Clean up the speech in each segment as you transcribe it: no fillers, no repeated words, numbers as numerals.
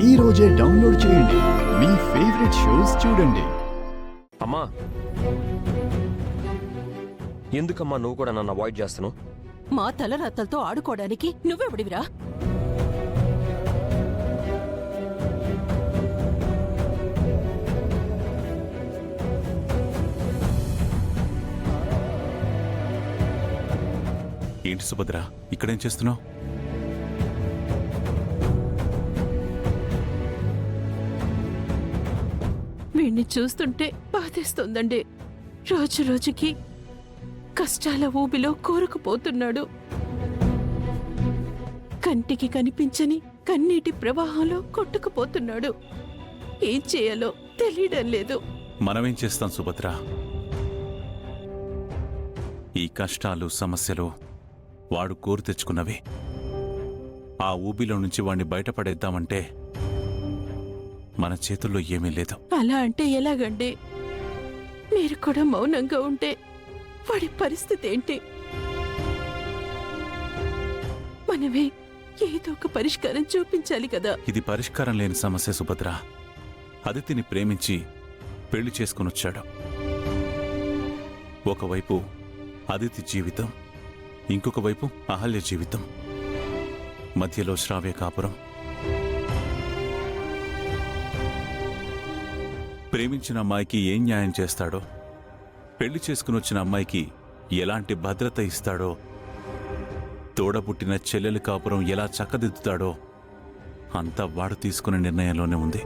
ఈ రోజే డౌన్లోడ్ చేయండి. మీ ఫేవరెట్ షోస్ చూడండి. అమ్మా, ఎందుకమ్మా నువ్వు కూడా నన్ను అవాయిడ్ చేస్తున్నావు? మా తలరాతలతో ఆడుకోవడానికి నువ్వెవడివిరా? ఏంటి సుభద్ర, ఇక్కడేం చేస్తున్నావు? వీణ్ణి చూస్తుంటే బాధేస్తోందండి. రోజు రోజుకి కష్టాల ఊబిలో కూరుకుపోతున్నాడు. కంటికి కనిపించని కన్నీటి ప్రవాహంలో కొట్టుకుపోతున్నాడు. ఏం చేయాలో తెలియడం లేదు. మనమేం చేస్తాం సుభద్ర? ఈ కష్టాలు సమస్యలు వాడు కోరి తెచ్చుకున్నవి. ఆ ఊబిలో నుంచి వాణ్ణి బయటపడేద్దామంటే మన చేతుల్లో ఏమీ లేదు. అలా అంటే ఎలాగండి? మీరు కూడా మౌనంగా ఉంటే వాడి పరిస్థితి ఏంటి? మనమే ఏదో ఒక పరిష్కారం చూపించాలి కదా. ఇది పరిష్కారం లేని సమస్య సుభద్ర. అదితిని ప్రేమించి పెళ్లి చేసుకునొచ్చాడు. ఒకవైపు అదితి జీవితం, ఇంకొక వైపు అహల్య జీవితం, మధ్యలో శ్రావ్య కాపురం. ప్రేమించిన అమ్మాయికి ఏం న్యాయం చేస్తాడో, పెళ్లి చేసుకునొచ్చిన అమ్మాయికి ఎలాంటి భద్రత ఇస్తాడో, తోడబుట్టిన చెల్లెలి కాపురం ఎలా చక్కదిద్దుతాడో అంతా వాడు తీసుకునే నిర్ణయంలోనే ఉంది.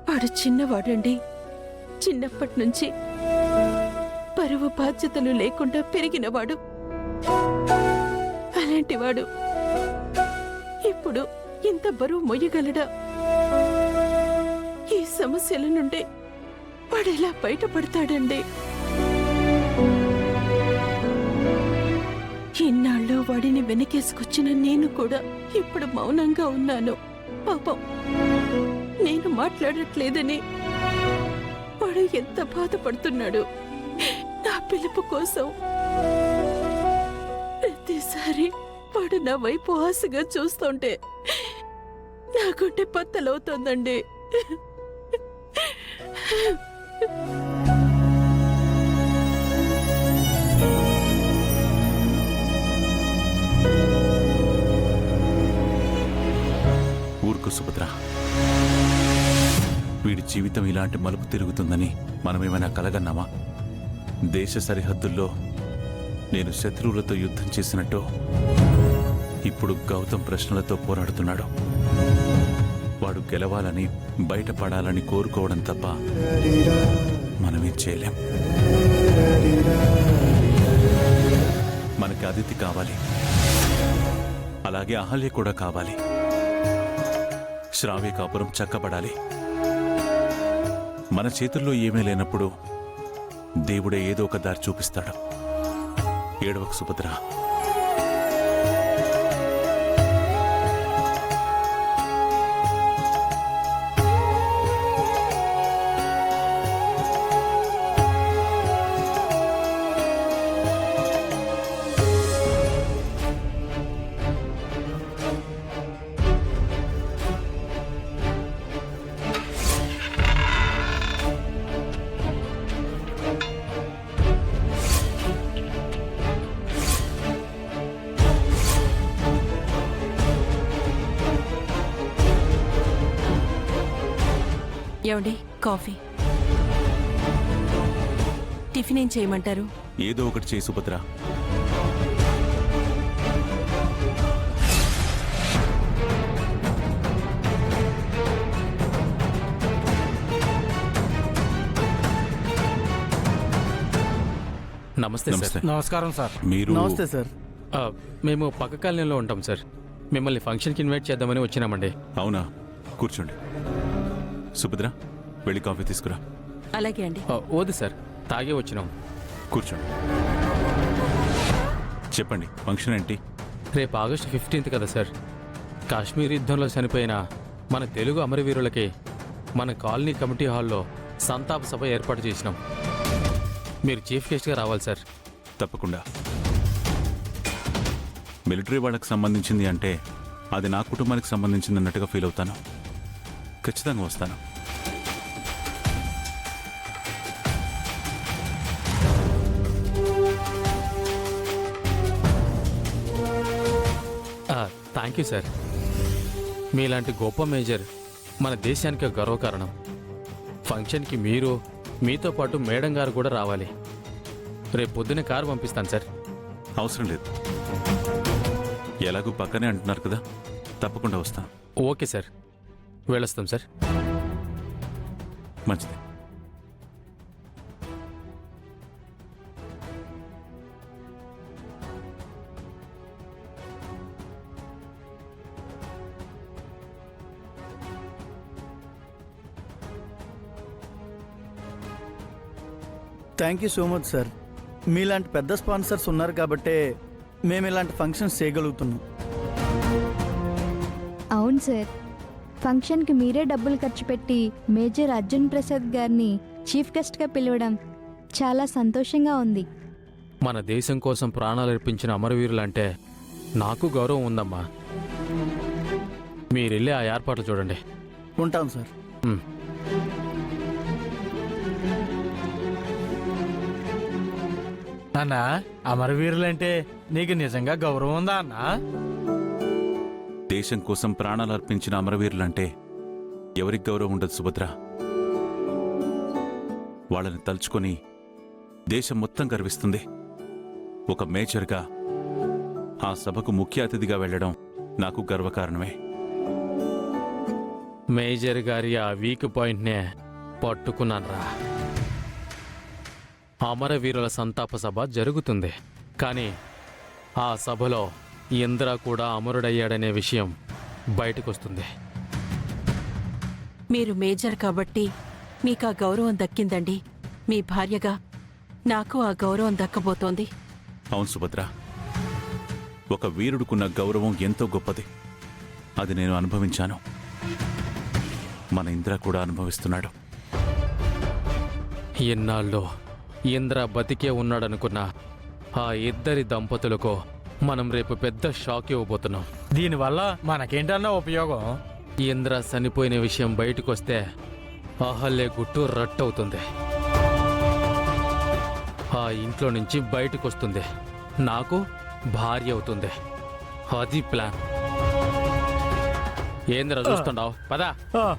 వాడు చిన్నవాడండి. చిన్నప్పటి నుంచి పరువు బాధ్యతలు లేకుండా పెరిగినవాడు. అలాంటివాడు ఇప్పుడు ఇంత బరువు మొయ్యగలడా? ఈ సమస్యల నుండి వాడెలా బయటపడతాడండి? ఇన్నాళ్ళు వాడిని వెనకేసుకొచ్చిన నేను కూడా ఇప్పుడు మౌనంగా ఉన్నాను. పాపం, నేను మాట్లాడట్లేదని వాడు ఎంత బాధపడుతున్నాడు నా పిలుపు కోసం. ప్రతిసారి వాడు నా వైపు ఆశగా చూస్తుంటే నాకుంటే పత్తలవుతోందండి. ఊరుకు సుభద్ర. వీడి జీవితం ఇలాంటి మలుపు తిరుగుతుందని మనమేమైనా కలగన్నామా? దేశ సరిహద్దుల్లో నేను శత్రువులతో యుద్ధం చేసినట్టు ఇప్పుడు గౌతమ్ ప్రశ్నలతో పోరాడుతున్నాడు. వాడు గెలవాలని, బయటపడాలని కోరుకోవడం తప్ప మనమేం చేయలేం. మనకి అదితి కావాలి, అలాగే అహల్య కూడా కావాలి. శ్రావ్య కాపురం చక్కబడాలి. మన చేతుల్లో ఏమీ లేనప్పుడు దేవుడే ఏదో ఒక దారి చూపిస్తాడు. ఏడవకు సుభద్ర. ఏమండి, కాఫీ? టిఫిన్ ఏం చేయమంటారు? ఏదో ఒకటి చేయి సుభద్ర. నమస్తే సార్. నమస్కారం సార్. మీరు? నమస్తే సార్. మేము పక్క కాలనీలో ఉంటాం సార్. మిమ్మల్ని ఫంక్షన్కి ఇన్వైట్ చేద్దామని వచ్చినామండి. అవునా, కూర్చోండి. సుభద్ర, వెళ్ళి కాఫీ తీసుకురా. అలాగే అండి. వద్దు సార్, తాగే వచ్చినాం. కూర్చోండి. చెప్పండి, ఫంక్షన్ ఏంటి? రేపు ఆగస్టు 15th కదా సార్. కాశ్మీర్ యుద్ధంలో చనిపోయిన మన తెలుగు అమరవీరులకి మన కాలనీ కమిటీ హాల్లో సంతాప సభ ఏర్పాటు చేసినాం. మీరు చీఫ్ గెస్ట్గా రావాలి సార్. తప్పకుండా. మిలిటరీ వాళ్ళకి సంబంధించింది అంటే అది నా కుటుంబానికి సంబంధించింది అన్నట్టుగా ఫీల్ అవుతాను. ఖచ్చితంగా వస్తాను. Thank you sir. మీలాంటి గొప్ప మేజర్ మన దేశానికి ఒక గర్వకారణం. ఫంక్షన్కి మీరు, మీతో పాటు మేడం గారు కూడా రావాలి. రేపు పొద్దున్నే కారు పంపిస్తాను సార్. అవసరం లేదు, ఎలాగూ పక్కనే అంటున్నారు కదా, తప్పకుండా వస్తాను. ఓకే సార్, వెళ్ళొస్తాం సార్. మంచిది. Thank you so much sir. మీలాంటి పెద్ద స్పాన్సర్స్ ఉన్నారు కాబట్టే మేము ఇలాంటి ఫంక్షన్స్ చేయగలుగుతున్నాం. అవును సార్, ఫంక్షన్కి మీరే డబ్బులు ఖర్చు పెట్టి మేజర్ అర్జున్ ప్రసాద్ గారిని చీఫ్ గెస్ట్గా పిలవడం చాలా సంతోషంగా ఉంది. మన దేశం కోసం ప్రాణాలు అర్పించిన అమరవీరులంటే నాకు గౌరవం ఉందమ్మా. మీరెళ్ళి ఆ ఏర్పాట్లు చూడండి. ఉంటాం సార్. మ్. అన్నా, అమరవీరులంటే నీకు నిజంగా గౌరవం ఉందా అన్నా? దేశం కోసం ప్రాణాలు అర్పించిన అమరవీరులంటే ఎవరికి గౌరవం ఉండదు సుభద్ర. వాళ్ళని తలుచుకొని దేశం మొత్తం గర్విస్తుంది. ఒక మేజర్గా ఆ సభకు ముఖ్య అతిథిగా వెళ్ళడం నాకు గర్వకారణమే. మేజర్ గారి ఆ వీక్ పాయింట్నే పట్టుకున్నాన్రా. అమరవీరుల సంతాప సభ జరుగుతుంది, కానీ ఆ సభలో ఇంద్ర కూడా అమరుడయ్యాడనే విషయం బయటకొస్తుంది. మీరు మేజర్ కాబట్టి మీకు ఆ గౌరవం దక్కిందండి. మీ భార్యగా నాకు ఆ గౌరవం దక్కబోతోంది. అవును సుభద్ర, ఒక వీరుడుకున్న గౌరవం ఎంతో గొప్పది. అది నేను అనుభవించాను, మన ఇంద్ర కూడా అనుభవిస్తున్నాడు. ఎన్నాళ్ళు ఇంద్ర బతికే ఉన్నాడనుకున్న ఆ ఇద్దరి దంపతులకు మనం రేపు పెద్ద షాక్ ఇవ్వబోతున్నాం. దీనివల్ల మనకేంటన్నా ఉపయోగం? ఇంద్ర చనిపోయిన విషయం బయటకొస్తే అహల్య గుట్టు రట్టవుతుంది. ఆ ఇంట్లో నుంచి బయటకొస్తుంది, నాకు భార్య అవుతుంది. అది ప్లాన్. ఏంద్ర చూస్తుండవు? పదా. ఆ, ah